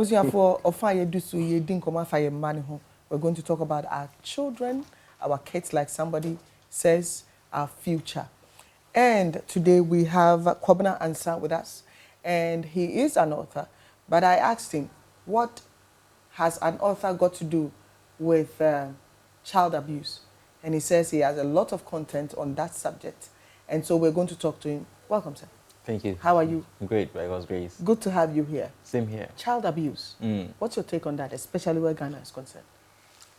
We're going to talk about our children, our kids, like somebody says, our future. And today we have Kobina Ansah with us, and he is an author. But I asked him, what has an author got to do with child abuse? And he says he has a lot of content on that subject. And so we're going to talk to him. Welcome, sir. Thank you. How are you? Great, by God's grace. Good to have you here. Same here. Child abuse. What's your take on that, especially where Ghana is concerned?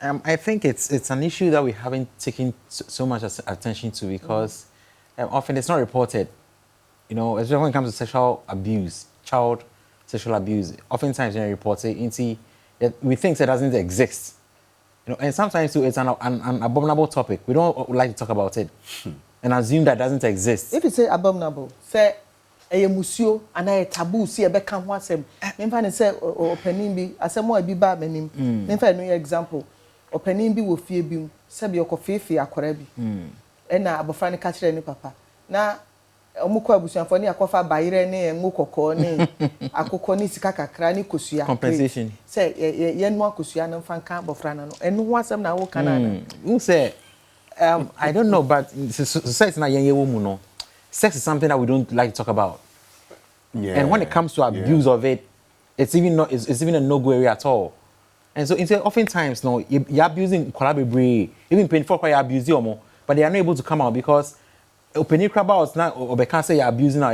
I think it's an issue that we haven't taken so much attention to because often it's not reported. You know, especially when it comes to sexual abuse, child sexual abuse, oftentimes when you report it, we think it doesn't exist. You know, and sometimes too, it's an abominable topic. We don't like to talk about it and assume that doesn't exist. If you say abominable, say a museo and a taboo, see a beckham once him. Memphani say opening be as a more be bad menim. Memphani no example. Opening be will fear be sabi your coffee fear korebi. And now abofrani catch any papa. Na omuko abusuan for ni akofa bayire ne ngokoko ne akoko ni sika kakra ni kosua. Compensation. Say ye no akosua no fanka abofrana no. Enu ho asem na wo kana. Who say I don't know, but society na yen yewo mu no. Sex is something that we don't like to talk about. Yeah. And when it comes to abuse of it, it's even a no-go area at all. And so oftentimes, no, you're abusing collaborate, even paying for you abuse you, but they are not able to come out because opening crabouts now or they can't say you're abusing now.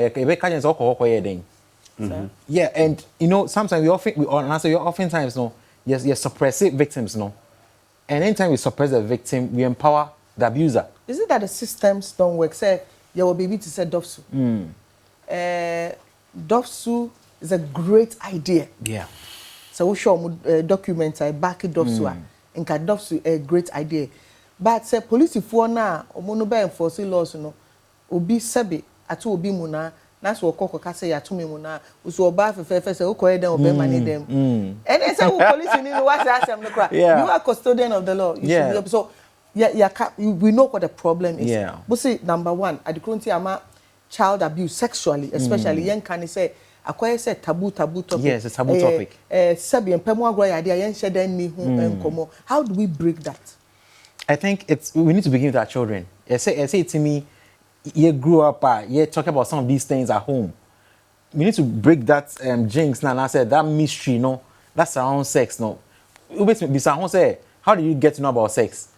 Yeah, and you know sometimes we oftentimes no, yes, you suppress victims, no, and anytime we suppress the victim, we empower the abuser. Is it that the systems don't work? Say your baby to say Dofsu. Dofsu is a great idea. Yeah. So we show documents I back it Dofsu and can Dofsu a great idea. But say police for now omono be enforce laws no obi sebe atu obi mu na that's what koko ka say atu me mu na uso oba fefe say okoye dem obe mani dem. And then say police ni what say am no cry. You are custodian of the law. You should be so we know what the problem is. Yeah. But see, number one, at the current time, child abuse sexually, especially young can say, acquire say taboo topic. Yes, it's a taboo topic. How do we break that? I think we need to begin with our children. I say to me, you grew up, you talking about some of these things at home. We need to break that jinx now. And I said that mystery, no, that's around sex, no. How do you get to know about sex?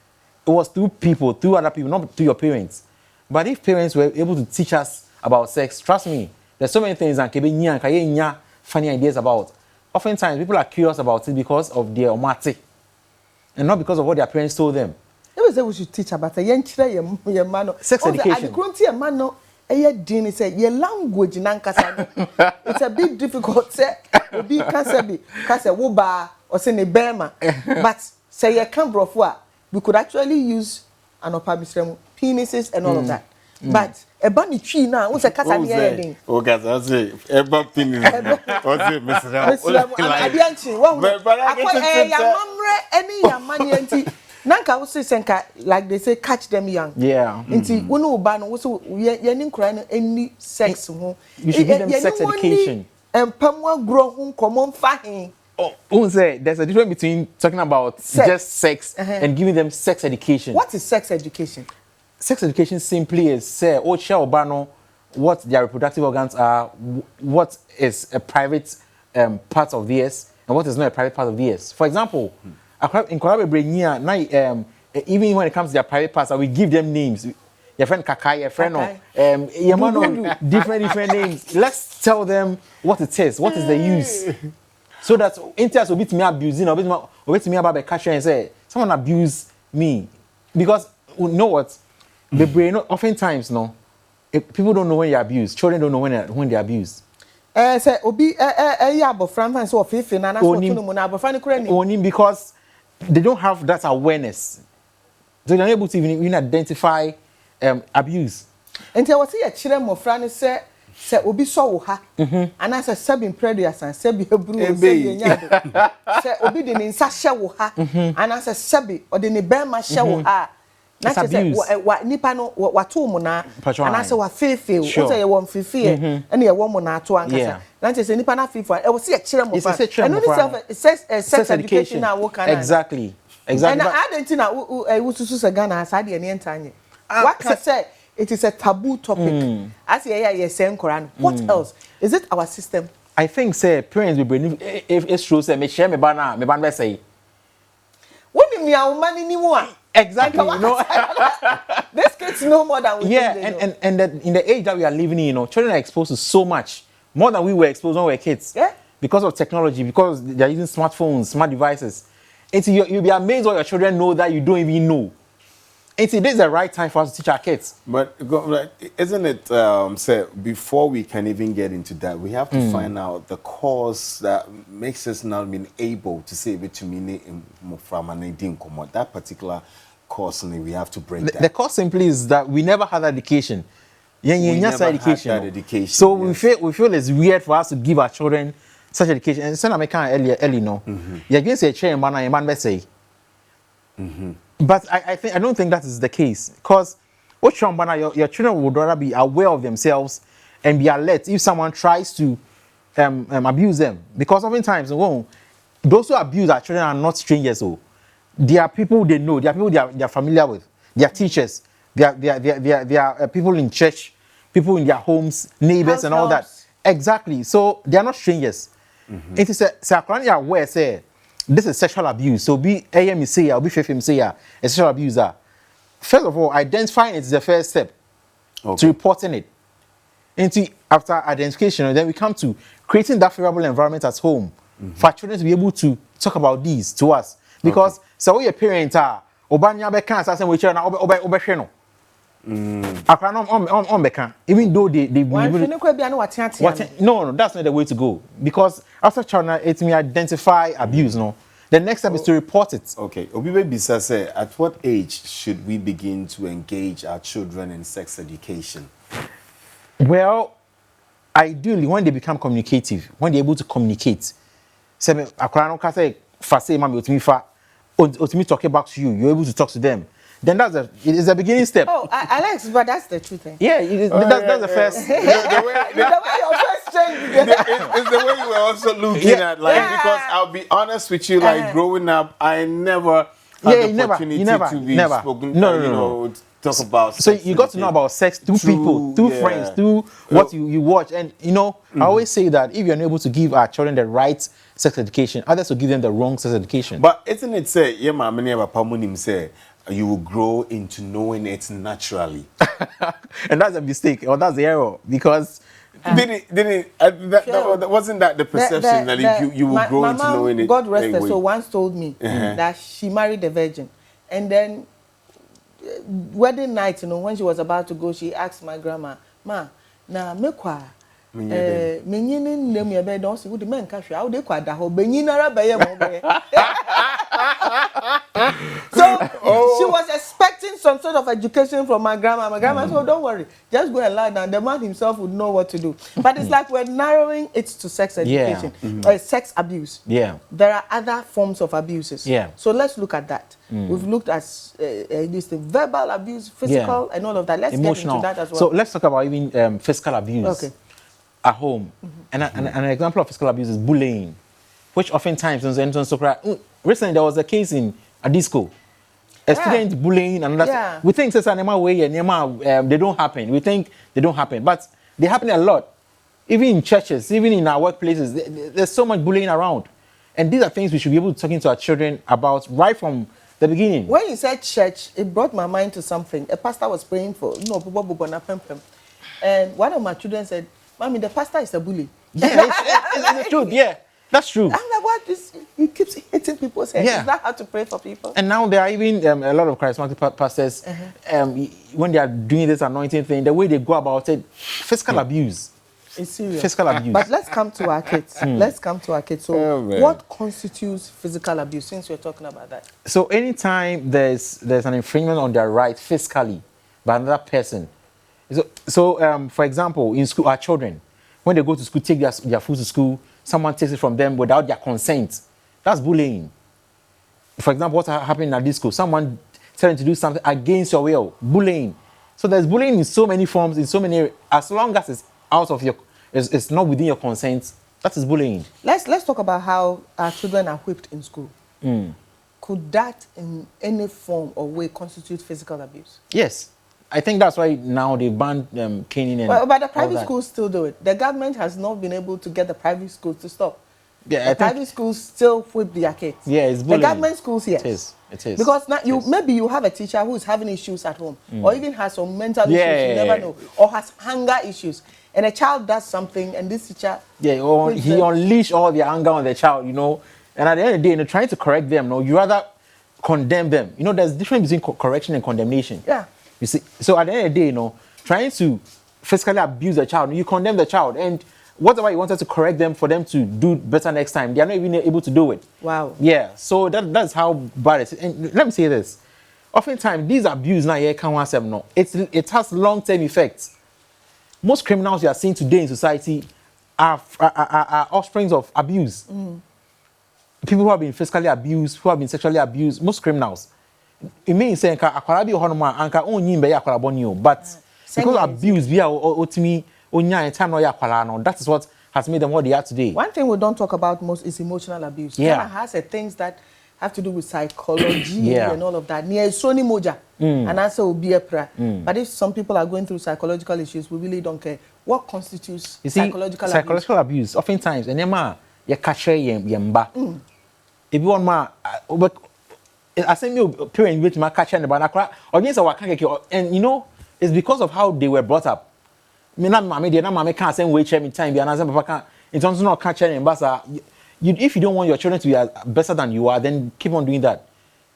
It was through other people, not through your parents. But if parents were able to teach us about sex, trust me, there's so many things and funny ideas about. Oftentimes, people are curious about it because of their omati, and not because of what their parents told them. It was we should teach about sex education. Your language it's a bit difficult. Say, be kase woba or say ne bema, but say you can't bro. We could actually use an penises and all of that. But a bunny tree now, what's a cat at the ending? Oh, guys, I say, a bunny penis. Nanka was senka like they say, catch them young. Yeah. Inti no ban also yenin crying any sex. You should give them sex education. And Pamwa grow home common fahing. Oh, there's a difference between talking about just sex and giving them sex education. What is sex education? Sex education simply is say, what their reproductive organs are, what is a private part of theirs, and what is not a private part of theirs. For example, in Korea, even when it comes to their private parts, we give them names. Your friend Kakai, your friend different names. Let's tell them what it is, what is the use. So that interest will be to me abusing, or be to me about the catcher and say, someone abused me. Because you know what? The brain, oftentimes, no, people don't know when you're abused. Children don't know when they're abused. Say, Obi, only because they don't have that awareness. So they're not able to even identify abuse. And I was here, children, my friend say, Obi saw her, and I said, Sabin Predias and Sabi Hebrew, say, Obi didn't Sasha her, and I said, Sabi, or the Nebema show her. Not just say what nipa no what two mona and I say what feel what say you want feel and you want mona to ankasa. Not just say nipa na feel I will see a children mo fa. And no sex education na work exactly. And I don't think that we to Ghana as I any time. What can say it is a taboo topic. As you say Quran. What else? Is it our system? I think say parents will bring if it's true say me share me ban say. When me our money anymore. Exactly, you know. These kids know more than we think they know. And that in the age that we are living in, you know, children are exposed to so much more than we were exposed when we were kids. Yeah. Because of technology, because they are using smartphones, smart devices. And so you'll be amazed what your children know that you don't even know. And see, this is the right time for us to teach our kids. But isn't it, say, before we can even get into that, we have to find out the cause that makes us not being able to say it to me from an idea. That particular cause, we have to break that. The cause simply is that we never had education. We never had that education. So yes. we feel it's weird for us to give our children such education. And some American early no. You're going to say chair man say. But I don't think that is the case, because your children would rather be aware of themselves and be alert if someone tries to abuse them, because oftentimes those who abuse our children are not strangers. So they are people they know, they are people they are familiar with, they are teachers, they are people in church, people in their homes, neighbors and all that. Exactly. So they are not strangers. It is a aware say this is sexual abuse. So be AM say or be FFM say a sexual abuser. First of all, identifying is the first step to reporting it. And after identification, then we come to creating that favorable environment at home for children to be able to talk about these to us. Because so we a parent are obanya be can say we children obehwe no. Even though they no, that's not the way to go. Because after China, it may identify abuse. No, the next step is to report it. Okay, Obibe Bisa say, at what age should we begin to engage our children in sex education? Well, ideally, when they become communicative, when they're able to communicate, say, "Akwano say, mami, otimi talk back to you. You're able to talk to them." Then it is a beginning step. Oh, Alex, but that's the truth. Yeah, that's the first. The way your first change is the way you were also looking at, because I'll be honest with you, like growing up, I never had the opportunity to be spoken. No. Talk about. So you got to know about sex through people, through friends, through what you watch, and I always say that if you're unable to give our children the right sex education, others will give them the wrong sex education. But isn't it say, say you will grow into knowing it naturally? And that's a mistake, or that's the error, because wasn't that the perception that you will grow into knowing it? God rest her soul once told me that she married a virgin, and then wedding night, when she was about to go, she asked my grandma, "Ma, na mekwa menyini nnem ye be don se would men ka hwe how dey kwada ho benyinara be ye mo be." So she was expecting some sort of education from my grandma. My grandma said, "Oh, don't worry, just go and lie down. The man himself would know what to do." But it's like we're narrowing it to sex education, sex abuse. Yeah, there are other forms of abuses. Yeah, so let's look at that. We've looked at this verbal abuse, physical, and all of that. Let's emotional. Get into that as well. So let's talk about even physical abuse. Okay. At home. And an example of physical abuse is bullying, which oftentimes recently there was a case in a disco. A student bullying and we think it's an animal way and they don't happen. We think they don't happen, but they happen a lot. Even in churches, even in our workplaces, there's so much bullying around. And these are things we should be able to talk to our children about right from the beginning. When you said church, it brought my mind to something. A pastor was praying for and one of my children said, "Mommy, the pastor is a bully." Yeah, it's the truth. Yeah, that's true. I'm like, what? He keeps hitting people's heads. Is that how to pray for people? And now there are even a lot of charismatic pastors, when they are doing this anointing thing, the way they go about it, physical abuse. It's serious. Physical abuse. But let's come to our kids. Let's come to our kids. So, what constitutes physical abuse? Since we're talking about that. So, anytime there's an infringement on their right physically by another person. So, for example, in school, our children, when they go to school, take their food to school, someone takes it from them without their consent. That's bullying. For example, what happened at this school? Someone telling to do something against your will, bullying. So there's bullying in so many forms, in so many, as long as it's out of your, it's not within your consent, that is bullying. Let's talk about how our children are whipped in school. Could that in any form or way constitute physical abuse? Yes. I think that's why now they banned caning and but the all private that. schools still do it. The government has not been able to get the private schools to stop. Yeah, The private schools still whip their kids. Yeah, it's The bullying. government schools, yes. It is. It is. Because now It is. maybe you have a teacher who is having issues at home, or even has some mental issues, you Yeah. never know, or has hunger issues, and a child does something, and this teacher, Yeah, or he unleashed all the anger on the child, you know. And at the end of the day, you know, trying to correct them, no, you rather condemn them. You know, there's a difference between correction and condemnation. yeah. You see, so at the end of the day, you know, trying to physically abuse a child, you condemn the child, and whatever you wanted to correct them for them to do better next time, they are not even able to do it. Wow. Yeah, so that's how bad it is. And let me say this: oftentimes, these abuse now, it has long-term effects. Most criminals you are seeing today in society are offsprings of abuse. People who have been physically abused, who have been sexually abused, most criminals. It means saying akwara bi honoma anka onyin be akwara boni o, but because of abuse be otimi onya en time no akwara no, that is what has made them what they are today. One thing we don't talk about most is emotional abuse. Yeah. Ghana has things that have to do with psychology Yeah. and all of that. Near Sony Moja, and also will be a prayer. But if some people are going through psychological issues, we really don't care. What constitutes You see, psychological abuse oftentimes and yema ye catcher yemba. If you want ma but I say me parent with my catcher and banakra against our and you know it's because of how they were brought up. Me na mama dey na mama can't say wait chair me time be and papa can in terms of not catcher and basa. If you don't want your children to be better than you are, then keep on doing that.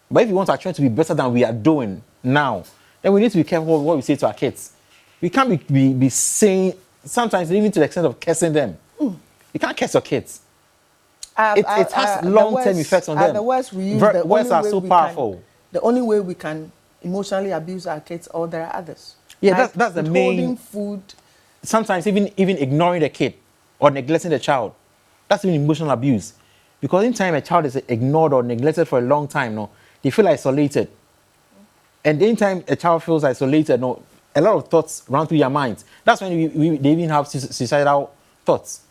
But if you want our children to be better than we are doing now, then we need to be careful what we say to our kids. We can't be saying, sometimes even to the extent of cursing them. You can't curse your kids. It has long-term effects on them. The words we use, words are so powerful. The only way we can emotionally abuse our kids, or there are others. Yeah, like that's the main. withholding food. Sometimes even ignoring the kid or neglecting the child. That's even emotional abuse. Because in time a child is ignored or neglected for a long time, no, they feel isolated. And in time a child feels isolated, no, a lot of thoughts run through your mind. That's when they even have suicidal thoughts.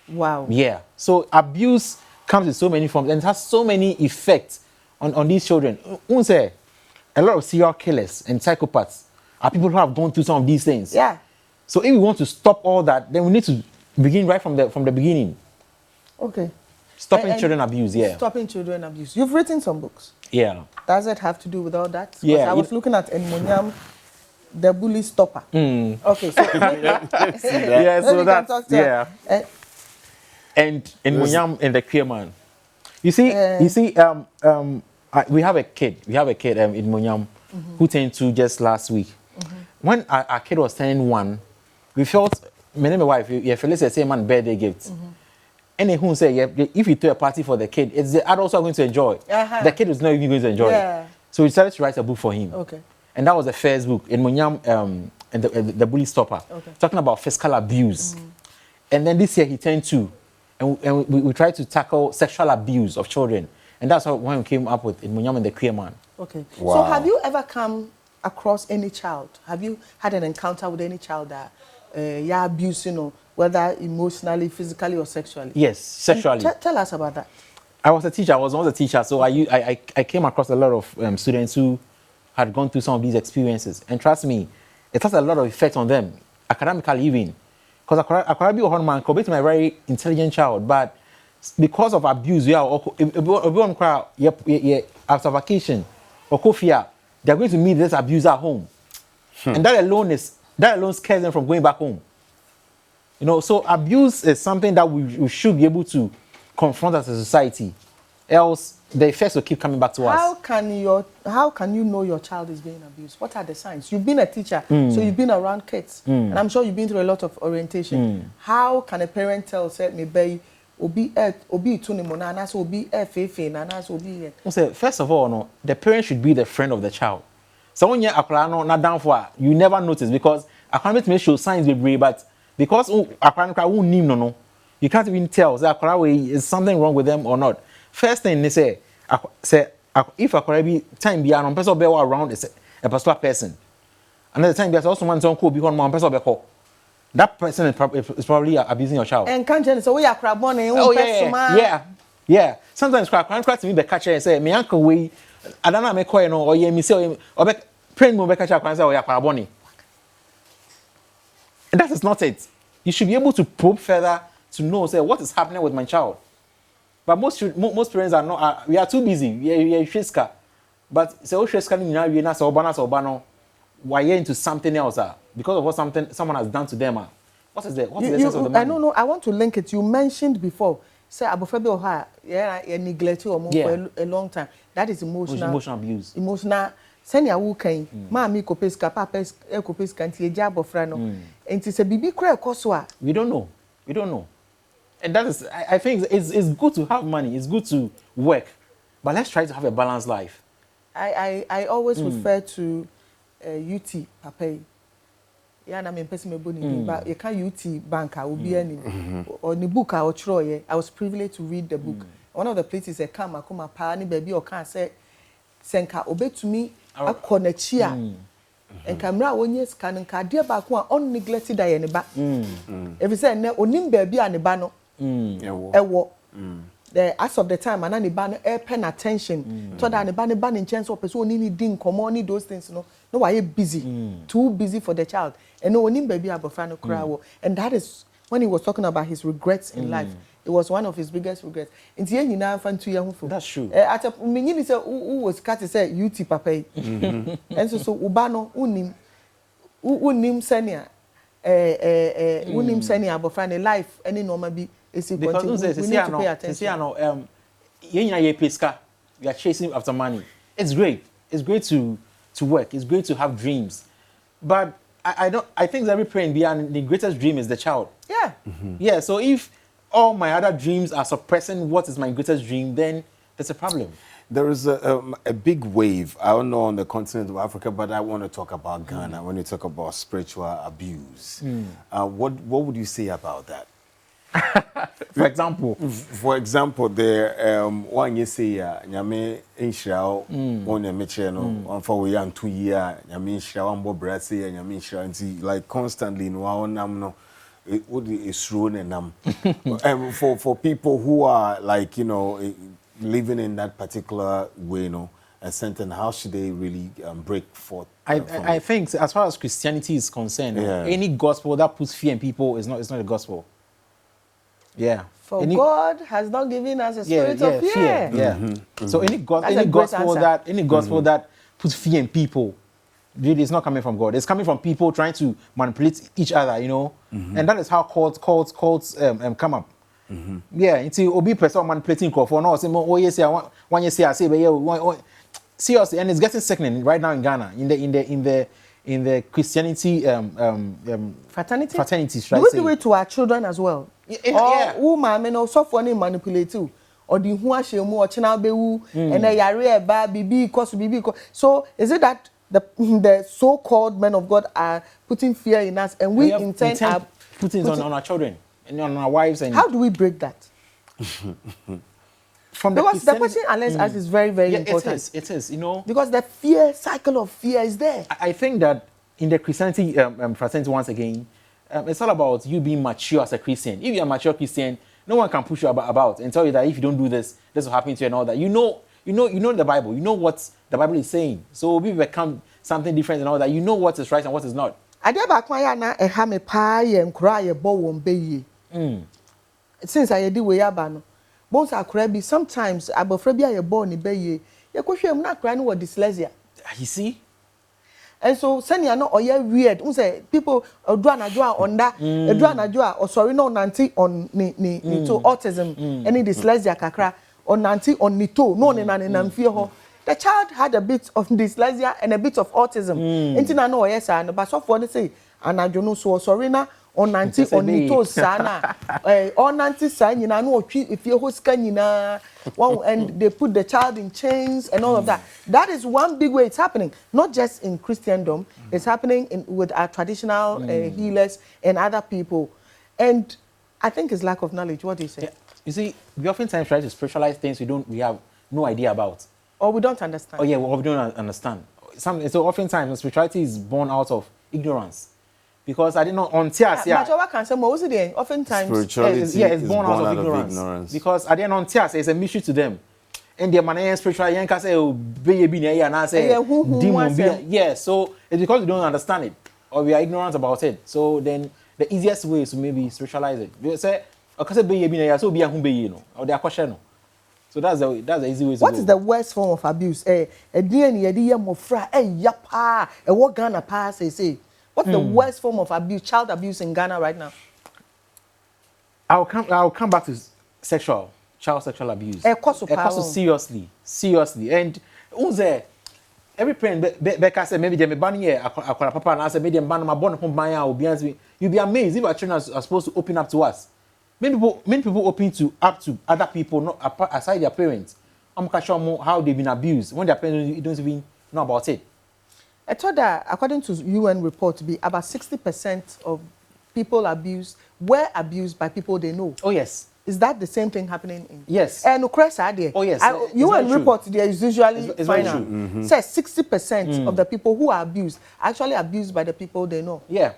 Wow. Yeah. So abuse comes in so many forms and it has so many effects on these children. Say, a lot of serial killers and psychopaths are people who have gone through some of these things. Yeah. So if we want to stop all that, then we need to begin right from the beginning. Okay. Stopping children abuse, yeah. Stopping children abuse. You've written some books. Yeah. Does it have to do with all that? 'Cause Yeah, I was looking at Enmonyam, the bully stopper. Okay, so Yeah, so we can that's, talk to her. yeah. And in Munyam and the queer man. You see, we have a kid in Munyam who turned 2 just last week. When our kid was turning 1, we felt, me and my wife, Phyllis said, same man birthday gift. And who say, if you throw a party for the kid, it's the adults who are going to enjoy. The kid is not even going to enjoy it. So we decided to write a book for him. Okay. And that was the first book in Munyam and the bully stopper, talking about physical abuse. And then this year he turned 2. And we tried to tackle sexual abuse of children. And that's when we came up with in Munyam and the queer man. Okay. Wow. So have you ever come across any child? Have you had an encounter with any child that abuse, whether emotionally, physically, or sexually? Yes, sexually. Tell us about that. I was a teacher. I was once a teacher. So I came across a lot of students who had gone through some of these experiences. And trust me, it has a lot of effect on them, academically even. Because I be a man, could be a very intelligent child, but because of abuse, after vacation or kofia, they're going to meet this abuse at home. And that alone scares them from going back home. So abuse is something that we should be able to confront as a society. Else, the effects will keep coming back to us. How can you know your child is being abused? What are the signs? You've been a teacher, so you've been around kids, and I'm sure you've been through a lot of orientation. How can a parent tell, say, maybe obi tunimona, and also obi fefe, and also obi? First of all, no, the parent should be the friend of the child. So when you're not down for, you never notice because I can't make sure signs be brave, but because you can't even tell is something wrong with them or not. First thing they say if I be time be an person be around a particular person, another time there's also one could be one person be call. That person is probably abusing your child. And can't so we are crab money. Oh yeah. Sometimes cry to me be catch and say me uncle we I don't know me call no or me say or be praying me be catch and say oh yeah crab money. And that is not it. You should be able to probe further to know say what is happening with my child. But most parents are not. We are too busy. We are shiska. But say oh shiska ni na we na so obano. Why you into something else because of what someone has done to them What is the essence of the money? I don't know. I want to link it. You mentioned before. Say abofebe oha neglect you for a long time. That is emotional abuse. Emotional. Send ya wukan. Mami kopeska papa kopeska nti eja abofra no. Enti se bibi kra ekoso a. We don't know. And that is, I think it's good to have money. It's good to work, but let's try to have a balanced life. I always refer to UT papa. Yeah, na me person me boni but you can UT bank will be any or the book I was privileged to read the book. One of the places I come akoma pa ni baby or can say senka obetumi akonachia and camera wonye scan nka de ba ko on neglected aye ne ba. If you say na onim baby ane ba no ewo the as of the time and ne ba no paying attention to that ne ba ne chance of person oni ni din komo ni those things no why you busy too busy for the child and no onim baby abofra no kra wo. And that is when he was talking about his regrets in life. It was one of his biggest regrets. Inti ye nyina fan to ye That's true. At a menyini say who was cat say UT papa. And so uba no unim senia unim senia abofra ne life any normal be is because we need to pay attention. Ye nyina ye peska. You are chasing after money. It's great. It's great to work. It's great to have dreams. But I think every parent behind the greatest dream is the child. Yeah. Yeah, so if all my other dreams are suppressing what is my greatest dream, then there's a problem. There is a big wave, I don't know on the continent of Africa, but I want to talk about Ghana when you talk about spiritual abuse. What would you say about that? For example, there one you say nyame inshira on your meche no on for we yan 2 year nyame inshira one bo brase nyame inshira nti like constantly no onam no it would is thrown and for people who are like living in that particular way, a sentence, how should they really break forth? I think as far as Christianity is concerned, any gospel that puts fear in people is not a gospel. Yeah. For God has not given us a spirit of fear. Yeah. So any gospel that puts fear in people really is not coming from God. It's coming from people trying to manipulate each other, and that is how cults come up. Yeah, it's obi person manipulating for no say oh yes one year say I say but seriously, and it's getting sickening right now in Ghana in the Christianity fraternities, right? Do we do it to our children as well? Yeah. Who man no so for manipulate you or the who ashemu or china bewu and yare ba bibi so is it that the so-called men of God are putting fear in us and we in turn are putting on our children and on our wives? And how do we break that? Because the question Alex asks is very, very important. It is, because the cycle of fear is there. I think that in the Christianity fraternity, once again, it's all about you being mature as a Christian. If you're a mature Christian, no one can push you about and tell you that if you don't do this, this will happen to you and all that. You know the Bible. You know what the Bible is saying. So we become something different and all that. You know what is right and what is not. Since I did way abano, bones are crabby. Sometimes abofrabia born in bay. You could show him not crying with dyslexia. You see? And so, send you know, or you're weird. Say people drana joa on that, drana joa, or sorry, no, nanti on ni to autism, any dyslexia kakra, or nanti on nito, no, and fear her. The child had a bit of dyslexia and a bit of autism. Intina no, yes, and but so for the say, and I don't know, so sorry na. On nanti on nito sana, on nanti sana, you know, if you host canina, and they put the child in chains and all of that. That is one big way it's happening, not just in Christendom, it's happening with our traditional healers and other people. And I think it's lack of knowledge. What do you say? Yeah. You see, we oftentimes try to spiritualize things we have no idea about. Or we don't understand. Oh yeah, well, we don't understand. So oftentimes spirituality is born out of ignorance, because I did not until But what can say more? Oftentimes, Spirituality it's is born out of ignorance. Because I didn't until it's a mystery to them. And their man spiritual young can say, oh, baby, and I say, demon, yeah. So it's because we don't understand it or we are ignorant about it. So then the easiest way is to maybe spiritualize it. You say, okay, baby, so be a you know, or they are question. So that's the easy way to What go. is the worst form of abuse? What Ghana pass say? What's the worst form of abuse, child abuse in Ghana right now? I'll come back to child sexual abuse. Seriously. And who's there? Every parent, Becca said, maybe they may ban here, papa, and I said, maybe I'm banning my born from my you'll be amazed if our children are supposed to open up to us. Many people open up to other people, not aside their parents. I'm not sure how they've been abused when their parents don't even know about it. I thought that according to UN report, to be about 60% of people were abused by people they know. Oh yes. Is that the same thing happening in? Yes. And there. Oh yes. UN report there is usually it's very true. Mm-hmm. Says 60% of the people who are abused actually abused by the people they know. Yeah,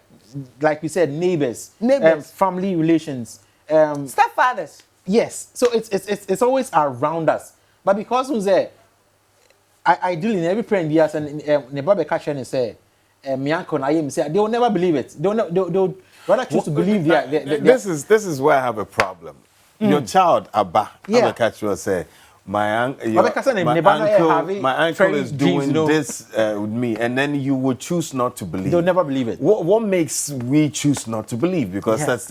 like we said, neighbors, family relations, stepfathers. Yes. So it's always around us. But because we say, I deal in every parent yes and Nebabe catch and say, my uncle and I say they will never believe it. They'll rather choose to believe this is where I have a problem. Your child, Abba, catch will say, my uncle is doing this with me, and then you would choose not to believe. They'll never believe it. What makes we choose not to believe? Because that's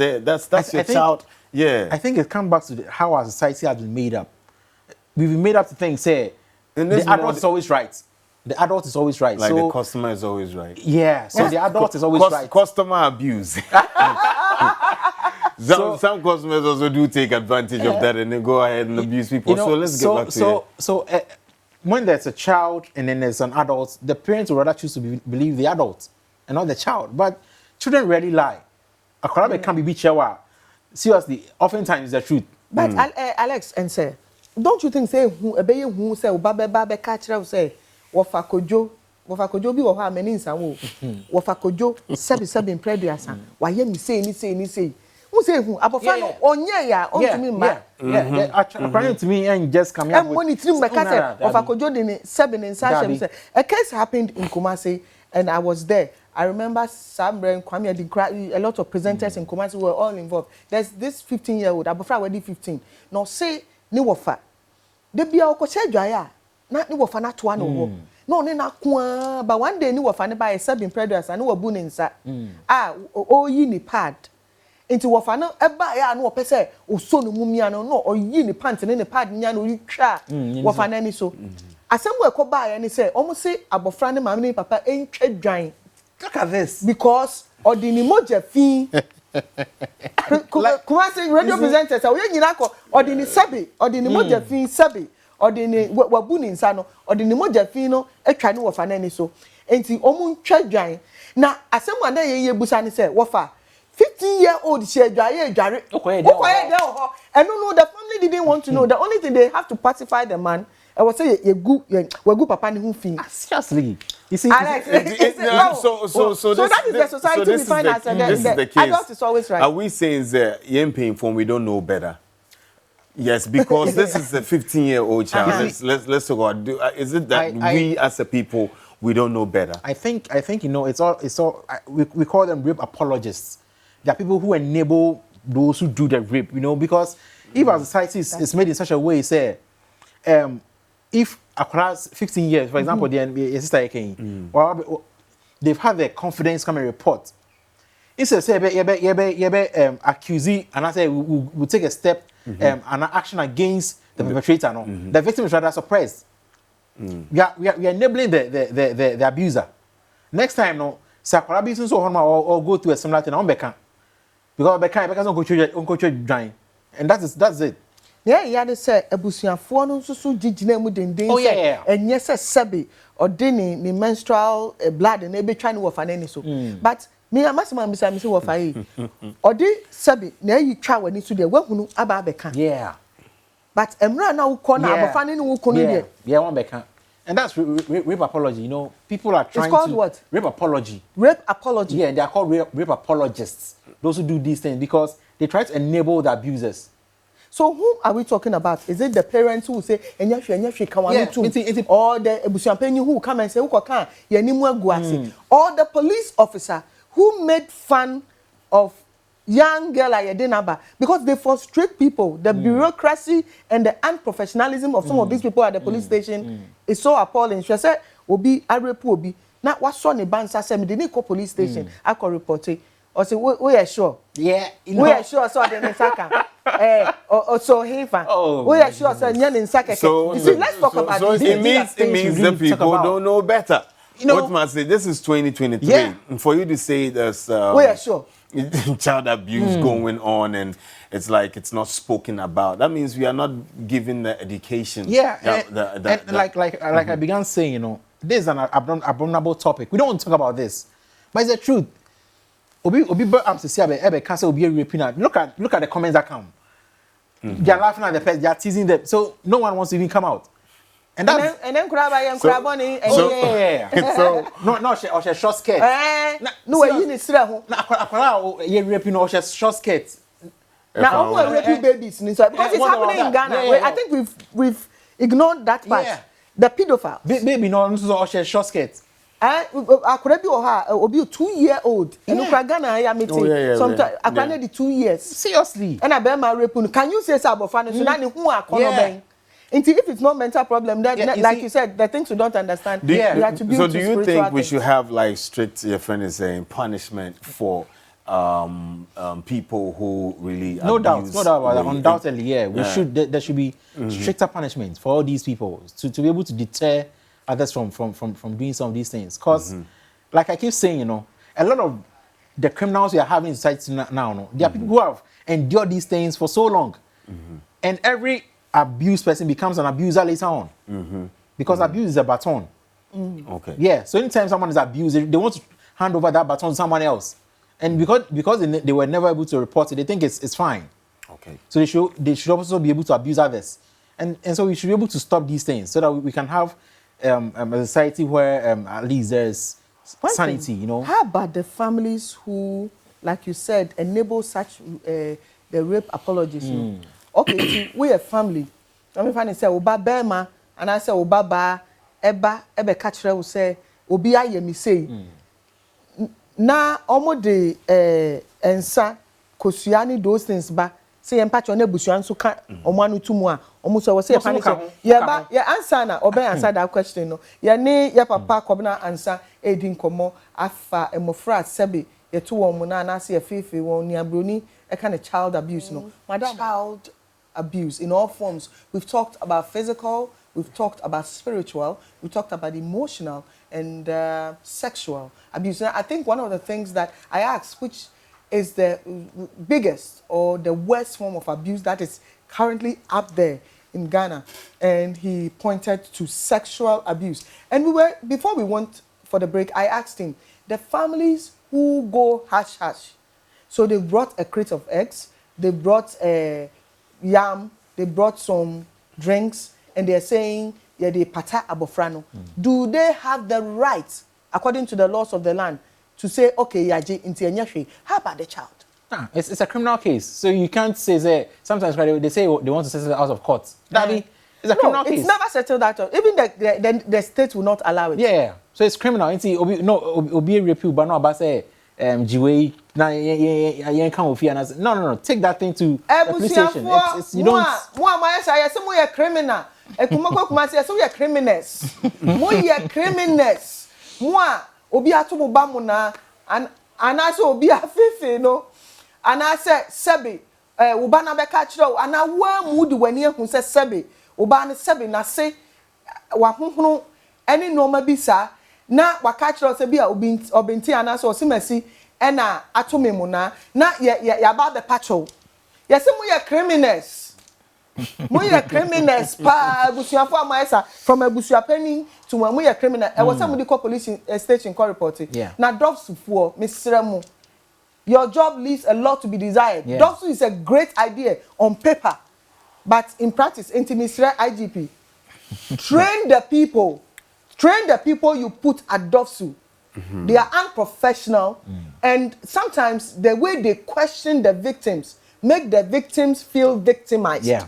your child. Yeah. I think it comes back to how our society has been made up. We've been made up to think, say, the adult is always right. The adult is always right. Like the customer is always right. Yeah. So the adult is always right. Customer abuse. Some customers also do take advantage of that and they go ahead and abuse people. So let's get back to it. So when there's a child and then there's an adult, the parents would rather choose to believe the adult and not the child. But children rarely lie. A corrupt can't be beat. Seriously, oftentimes it's the truth. But Alex and say, don't you think say who say babe catch say wafakojo bi wo ha mani nsanwo wafakojo sebi impreduasa wa ye mi say who say who abofa no onye ya on me ma according to me and just come here money trim be catch wafakojo de ne sebi ne nsa say a case happened in Kumasi and I was there. I remember Sam Brain, Kwame, a lot of presenters in Kumasi were all involved. There's this 15-year-old, abofra already 15. Now say ni wofa. They be a okose dwaya. Na ni wofa na to no. No ne na kwa, but one day ni wofa ne ba e sebi predators and wo bu ne nsa. Yi ni pad. Into wofa no eba ya no opese oso no mumia no oyi ni pant ne pad nya no twa wofa na ni so. Asem we ko ba ya ni say omo say abofra ne mama ne papa entwa dwan. Look at this. Because ordini moja fi Kumasi radio presenters we nyina ko ordini sabi ordini moja fi sabi ordini wabu ni nsa no ordini moja fi no atwa ne wofa na ni so enti omu ntwa dwan na asem anda ye busa ni say wofa 15-year-old she dwaye dware okoye dey ho and no the family didn't want to know. The only thing they have to pacify the man I was say wegu papa ni hu fi. Seriously. You see, so that is the society we find ourselves. This is the case. Adult is always right. Are we saying that young people we don't know better? Yes, because this is a 15-year-old child. Let's talk about. Is it that we as a people we don't know better? I think it's all. We call them rape apologists. There are people who enable those who do the rape. Because if our society is made in such a way, say, if across 15 years, for example, the sister Eken, they've had the confidence come and report. Instead of say, accuse and I say we'll take a step and an action against the perpetrator. No, the victim is rather surprised. We are enabling the abuser. Next time, no, Sakwara so or go to a similar thing on Becca because Becca don't go to drying, and that's it. Yeah, they say ebusuafo no so gigina mu denden say enye say sebe odini ni menstrual blood na be twa ne wofa na ni so but me amasema bisa me say wofa yi odi sebe na yi twa wani so de wahunu aba abeka but emra na uko na abofra ne uko no yeah, de. yeah, one back. And that's rape apology. You know, people are trying it's called to what? Rape apology. Rape apology. Yeah, they are called rape apologists. Those who do these things because they try to enable the abusers. So who are we talking about? Is it the parents who will say enya kawanu too, or the ebusuampeni who come and say who kan ye nimu aguase, or the police officer who made fun of young girl like Yedenaba because they frustrate people. The bureaucracy and the unprofessionalism of some of these people at the police station is so appalling. She said, "Obi, I repu Obi. Now what's on the bansa? Say me the Nico police station. I can report it. Or say we are sure. Yeah, we are sure. So the Nisaka. So Hifa. We are sure. So Nyan Nisaka. So you see, let's talk about this. It means the people don't know better. You know, what must say? This is 2023. Yeah. And for you to say there's we are sure. child abuse going on and it's like it's not spoken about. That means we are not giving the education. Yeah, like I began saying, you know, this is an abominable topic. We don't want to talk about this, but it's the truth. Obi am to say ebe cancer obi raping. Look at the comments that come. They are laughing at the person. They are teasing them. So no one wants to even come out. And then Krabani so she short skirt. No, you need to ho. Na akwara ye raping or she short skirt. Now who are raping babies because it's happening in Ghana. I think we've ignored that part. Yeah. The pedophile. Baby no or she short skirt. Akwara bi oha obi 2-year-old. And Ghana ya meeting. Sometimes akwara the 2 years. Seriously. And abema raping. Can you say sabofano so na ni hu akono ben? If it's not mental problem, then like you said, the things we don't understand. So do you think we should have like strict, your friend is saying, punishment for people who really no abuse? No doubt about that. Undoubtedly, yeah. There should be stricter punishments for all these people to be able to deter others from doing some of these things. Because, like I keep saying, you know, a lot of the criminals we are having in society now, no, there are people who have endured these things for so long, and every abused person becomes an abuser later on because abuse is a baton. Okay. Yeah. So anytime someone is abused, they want to hand over that baton to someone else, and because they were never able to report it, they think it's fine. Okay. So they should also be able to abuse others, and so we should be able to stop these things so that we can have a society where at least there's sanity. You know. How about the families who, like you said, enable such the rape apologies? Okay, we a family. Let me find say oba bema and I say oba ba ebe kachre wo say obi aye mi say. Na omo de ensa kosuani those things ba say empa cho na busuan so ka omo anu tumu a omo so say panic ye answer na obe answer that question no. Ye ne ye papa Kobina Ansah edi nkomo afa emofra sebe ye to wo mu na say ye fefe won ni abroni e kind of child abuse no. Madam, child abuse in all forms. We've talked about physical, we've talked about spiritual, we've talked about emotional and sexual abuse. And I think one of the things that I asked, which is the biggest or the worst form of abuse that is currently up there in Ghana, and he pointed to sexual abuse. And before we went for the break, I asked him, the families who go hush hush, so they brought a crate of eggs, they brought yam, they brought some drinks, and they're saying, yeah, they pata abofrano. Do they have the right, according to the laws of the land, to say, okay, yaji inti how about the child? It's a criminal case, so you can't say sometimes they say they want to settle it out of court. It's a criminal case. It's never settled out of. Even the state will not allow it. Yeah, so it's criminal. Obi rape you, but not about say jiwe na yen kan ofi and no. Take that thing to the police station. You don't. Moi say say we are criminal. Ekumako kuma say we are criminals. We are criminals. Moi obi atomo ba mu na and I say obi afefe no. And I say sebe uba na beka kire and I wa mu di wani ehun say sebe uba ne sebe na say wa honhonu any normal bi sa na waka kire say bi a obinti ana so osimasi ena atome mu na ya ba the patrol. Yes we are criminals. We are criminals pa abusuafo amaesa from abusuapeni to when we are criminal. E was somebody call police station call report. Na dogs for Mr. Your job leaves a lot to be desired. Yeah. Dogs is a great idea on paper. But in practice, intimisra IGP, train the people you put at DOFSU. They are unprofessional, and sometimes the way they question the victims make the victims feel victimized. Yeah.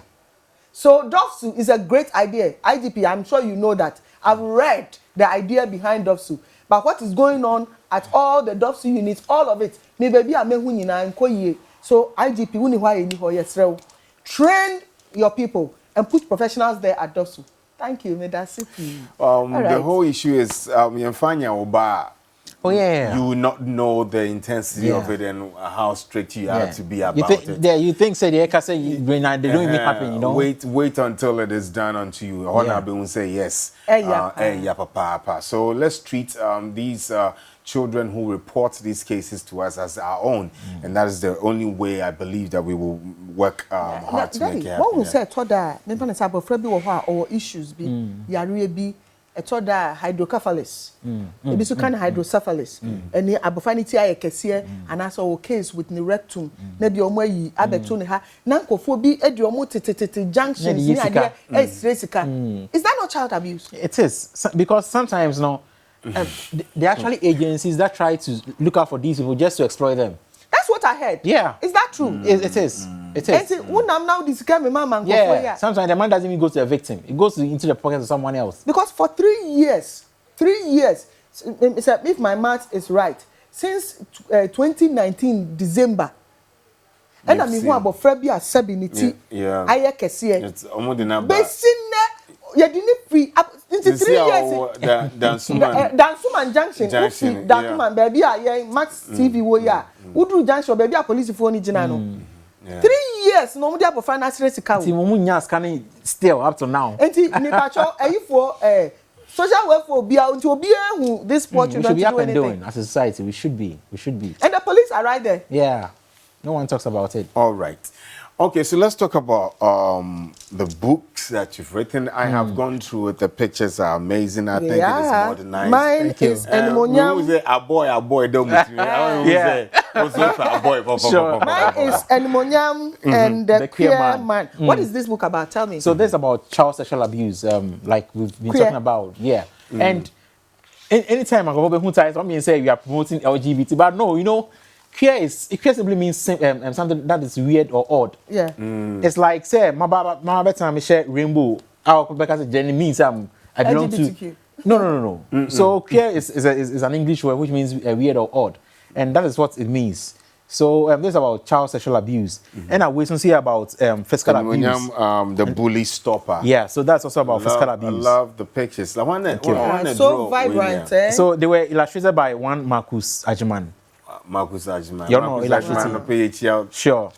So DOFSU is a great idea. IGP, I'm sure you know that. I've read the idea behind DOFSU. But what is going on at all the DOFSU units, all of it, maybe I may. So IGP, train your people and put professionals there at DOFSU. Thank you, Medasi. The whole issue is Oh yeah. you will not know the intensity of it and how strict you have to be about it. Yeah, you think say they don't even happen, you know. Wait until it is done unto you. Honorable will say yes. Papa. So let's treat these children who report these cases to us as our own, and that is the only way I believe that we will work hard to make it happen. What we say toda, me pan say abofra bi wo ho or issues bi, yare bi toda hydrocephalus. Ebi so kan hydrocephalus. Eni abofra ni ti ayekese and also case with the rectum. Na de omo ayi abeto ne ha. Na nkofo bi e de omo tetete junctions ni ade e sika. Is that not child abuse? It is, because sometimes no there are actually agencies that try to look out for these people just to exploit them. That's what I heard. Yeah. Is that true? It is. It is. Now this me mama yeah. Sometimes the man doesn't even go to the victim. It goes into the pockets of someone else. Because for 3 years, if my math is right, since 2019 December, and I'm even about February 70. I kesiye. It's almost the number. You didn't free up into 3 years. Dansuman Junction. Dansuman baby Max TV wo ya. Udru Junction baby a police phone ni jina no. 3 years no mo dey for financial sika. Ti mo mu nya scanning still up to now. Enti me pacho eyifo social welfare bia unti obi ehu this poor children to do anything. Doing as a society we should be. And the police are right there. Yeah. No one talks about it. All right. Okay, so let's talk about the books that you've written. I have gone through it. The pictures are amazing. I think it is modernized. Mine is Enmonyam. Say a boy, don't meet me. I don't say a boy. Sure. Mine is Enmonyam and the Queer Man. What is this book about? Tell me. So this is about child sexual abuse, like we've been talking about. Yeah. And anytime I go over here, somebody say we are promoting LGBT, but no, you know, queer simply means something that is weird or odd. Yeah. It's like say my better me share rainbow. Our because Jenny means I belong LGBTQ. to. No. So queer is an English word which means weird or odd, and that is what it means. So this is about child sexual abuse, and I was see about physical abuse. The bully stopper. Yeah, so that's also about physical abuse. I love the pictures. I want to so vibrant. So they were illustrated by one Marcus Ajiman. Marcus Ajiman. You know, illustrated. The page out. Sure.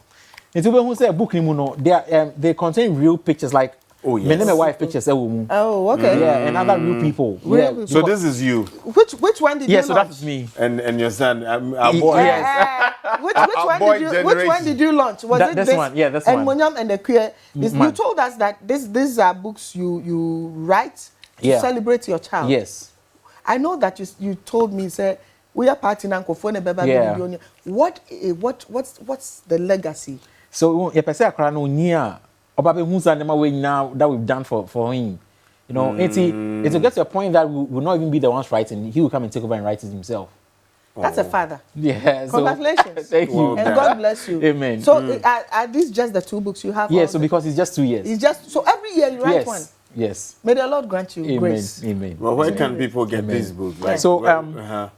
It's when who say a book they contain real pictures like my name wife pictures. Oh, okay. Yeah, and other real people. Real So this is you. Which one did you launch? So that is me. And your son, our boy. Yes. Which one did you launch? Was it this one? Yeah, this one. And Monyam and the Queer. You told us that these are books you write to celebrate your child. Yes. I know that you told me, say, we are partying and Baba. What's the legacy? So you person akra no nia obabe hu sa nema we nyina that we've done for him. You know, it will get to a point that we will not even be the ones writing. He will come and take over and write it himself. That's a father. Yeah. Congratulations. Thank you. And God bless you. Amen. So are these just the 2 books you have? Yeah, so because it's just 2 years. It's just so every year you write one. Yes. May the Lord grant you grace. Amen. Well, where can people get this book? Like, so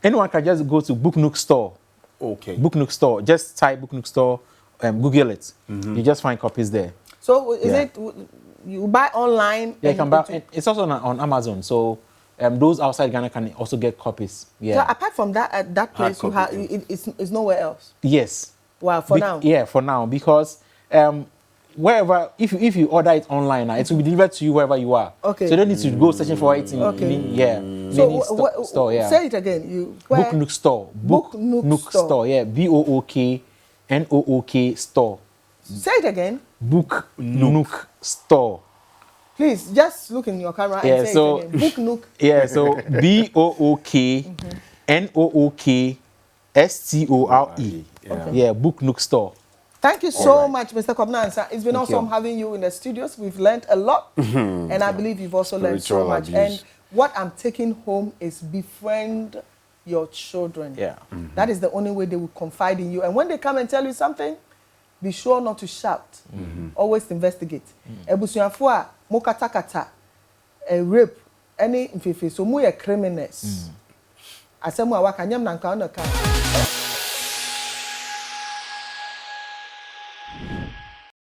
anyone can just go to Book Nook Store. Okay. Book Nook Store. Just type Book Nook Store, Google it. You just find copies there. So is it you buy online? Yeah, you can buy. It's also on Amazon. So those outside Ghana can also get copies. Yeah. So apart from that, that place you have, it's nowhere else. Yes. Well, for now. Yeah, for now, because wherever, if you order it online, it will be delivered to you wherever you are. Okay. So you don't need to go searching for it in store. Yeah. Say it again. Book Nook Store. Book Nook Store. Yeah. BOOKNOOK Store. Say it again. Book Nook Store. Please just look in your camera and say it again. Book Nook. Yeah. So BOOKNOOK STORE. Okay. Yeah. Book Nook Store. Thank you so right. much, Mr. Kobina Ansah. It's been Thank awesome you. having you in the studios. We've learned a lot, and I believe you've also learned so Spiritual much. abuse. And what I'm taking home is befriend your children. Yeah. That is the only way they will confide in you. And when they come and tell you something, be sure not to shout. Always investigate. Ebusuafo a mo kata rape any mfefe so mo ye criminals. Asemu a waka nyam na nka ona ka.